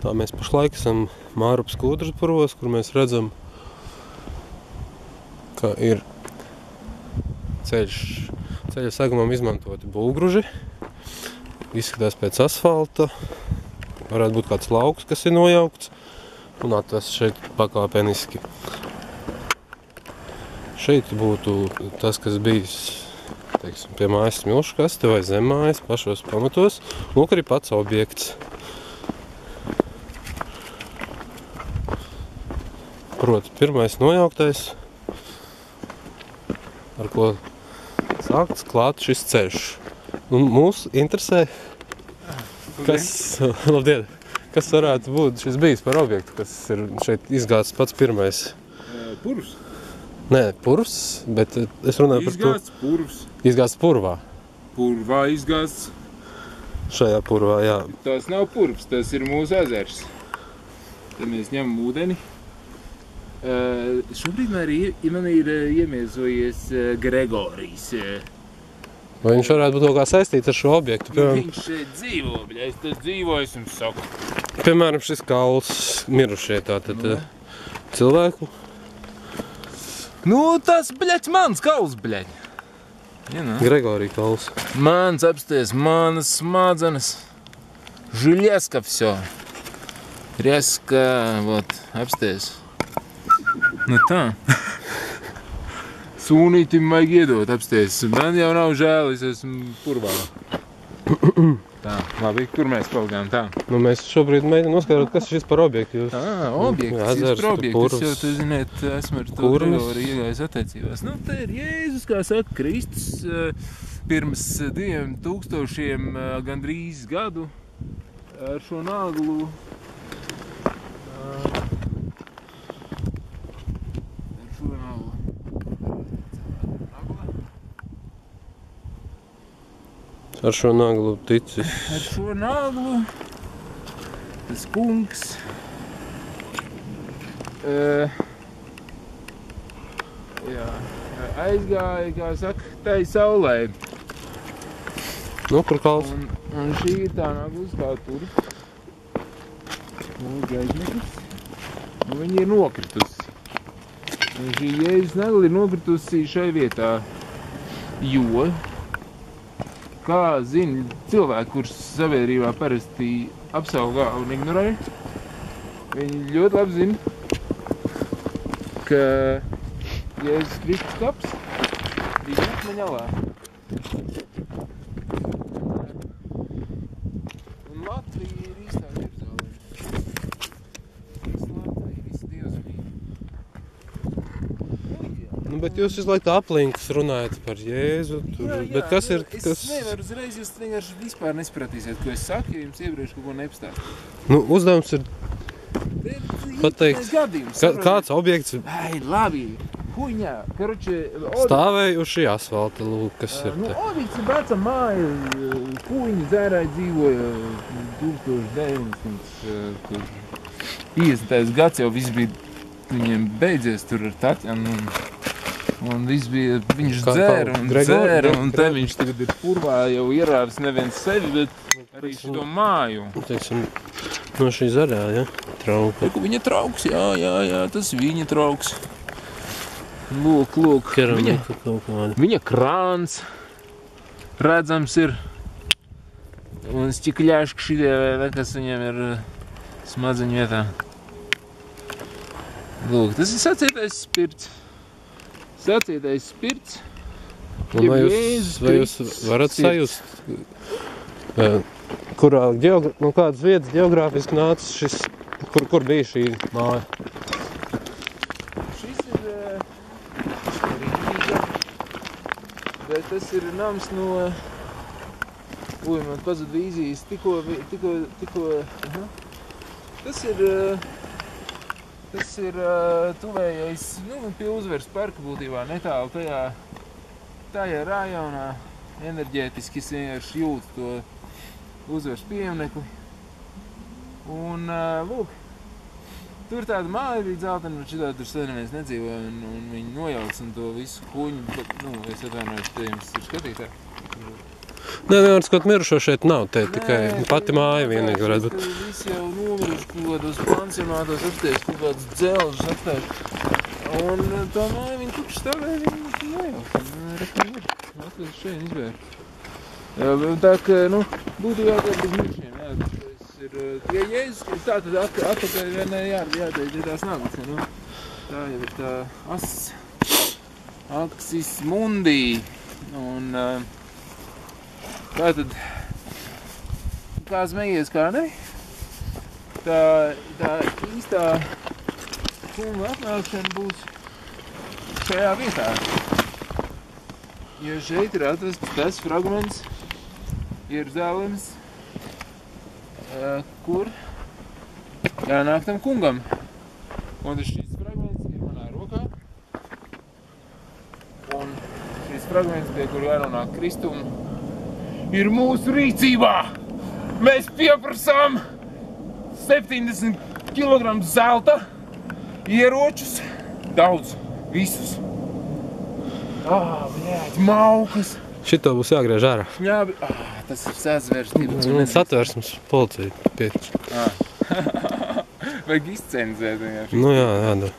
Tā mēs pašlaik esam Mārupas Kūdras puros, kur mēs redzam, ka ir ceļa segumam izmantoti būvgruži. Izskatās pēc asfalta. Varētu būt kāds lauks, kas ir nojaukts un atvests šeit pakāpeniski. Šeit būtu tas, kas bijis, teiksim, pie mājas smilšu kaste vai zem mājas pašos pamatos. Lūk, arī pats objekts. Proti, pirmais nojauktais, ar ko sākts klāt šis ceļš. Un mūs interesē, labdien, kas varētu būt šis bijis par objektu, kas ir šeit izgāsts pats pirmais. Purvs? Nē, purvs, bet es runāju par to. Izgāsts purvs. Izgāsts purvā. Purvā izgāsts. Šajā purvā, jā. Tas nav purvs, tas ir mūsu ezers. Tad mēs ņemam ūdeni. Šobrīd man ir iemiesojies Gregorijs. Vai viņš varētu būt kaut kā saistīts ar šo objektu? Viņš šeit dzīvo, bļa, es te dzīvoju, es jums saku. Piemēram, šis kauls mirušie tātad cilvēku. Nu, tas, bļaļ, mans kauls, bļaļ. Ja, Gregorija kauls. Mans apsties, manas smadzenes. Žilieska всё. Резко, вот, apsties. Nu tā. Sūnītim vajag iedot apsties. Man jau nav žēl, es esmu purvā. Tā, labi, kur mēs paugām tā? Nu, mēs šobrīd mēģinām noskaidrot, kas ir šis par objektu. Objekts, ezers, par objektu. purvs, Es jau, tu ziniet, esmu ar to Gregori iegājis attiecībās. Nu, te ir Jēzus, kā saka, Kristus, pirms 2000 gandrīz gadu ar šo naglu. Ar šo naglu ticis. Ar šo naglu tas kungs aizgāja, kā saka, tai saulē. Nu, kur kauls? Un šī ir tā nagla, kā tur. Un gaismeklis. Un viņa ir nokritusi. Un šī Jēzus nagla ir nokritusi šai vietā, jo kā zina cilvēki, kurš sabiedrībā parasti apsaugā un ignorē, viņi ļoti labi zina, ka Jēzus Kristus kaps bija Akmeņalā. Un Latvija ir īstā Jeruzaleme. Latvija ir visa dievzemība. Nu, bet jūs visu laiku tā aplinkus runājat par Jēzu. Bet kas ir? Es nevaru uzreiz, jūs vienkārši vispār nespratīsiet, ko es saku, ja jums iepriekš kaut ko nepastāstu. Nu, uzdevums ir pateikt, kāds objekts Ai, labi, huņā, karoči... stāvēja uz šī asfalta, lūk, kas ir te. Objekts ir veca māja, huņi dzērāji dzīvoja 1950. gads jau viss bija viņiem beidzies tur ar Tatjanu. Un viss bija, viņš dzēra, un te viņš tagad ir purvā, jau ierāvis neviens sevi, bet arī šito māju. Teiksim, no šī zaļā, ja? Trauka. Viņa trauks, jā, tas viņa trauks. Lūk, Keramika kaut kāda. Viņa krāns redzams ir. Un stikļāški šitie, kas viņiem ir smadzeņu vietā. Lūk, tas ir sacietais spirts. Sacietais spirts. Un vai jūs varat sajust, kādas vietas geogrāfiski nāca šis, kur bija šī māja? Šis ir Rīga, bet tas ir nams no... man pazud vīzijas, tikko... Tas ir tuvējais, pie Uzvaras parka būtībā, netālu tajā rajonā enerģētiski es vienkārši jūtu to Uzvaras pieminekli. Un, lūk, tur tāda māja bija dzeltena, bet šitā tur sen neviens nedzīvoja, un viņi nojauc un to visu kuņu, es atvainojos, te jums ir skatītāji. Nē, vienkārši kaut mirušo šeit nav, te tikai pati māja vienīgi varētu būt. Visi jau nomiruši kaut kādos pansionātos, apsties kaut kāds dzelžs apsties. Un tā māja, viņa kur stāvēja, viņa nejauka. Atlies šeit izvērt. Tā ka, būtu jābūt bez miršiem, jā. Tas ir, ja Jēzus, tā tad atpakaļ vienai jāteikt, ja tās nākas, ja, tā jau ir tā Axis Mundi. Un tā tad, kā zmejies, kā ne? Tā īstā kunga atnākšana būs šajā vietā. Jo šeit ir atrasts tas fragments Jeruzalemes, kur jānāk tam kungam. Un šis fragments ir manā rokā. Un šis fragments, pie kur jānonāk Kristum, ir mūsu rīcībā. Mēs pieprasām 70 kg zelta, ieročus, daudz, visus. Bļēt, maukas. Šito būs jāgriež ārā. Šņābi, tas ir sazvērstības. Satversmes policija pieķis. Vajag izcenzēt vienkārši. Nu jā, jādara.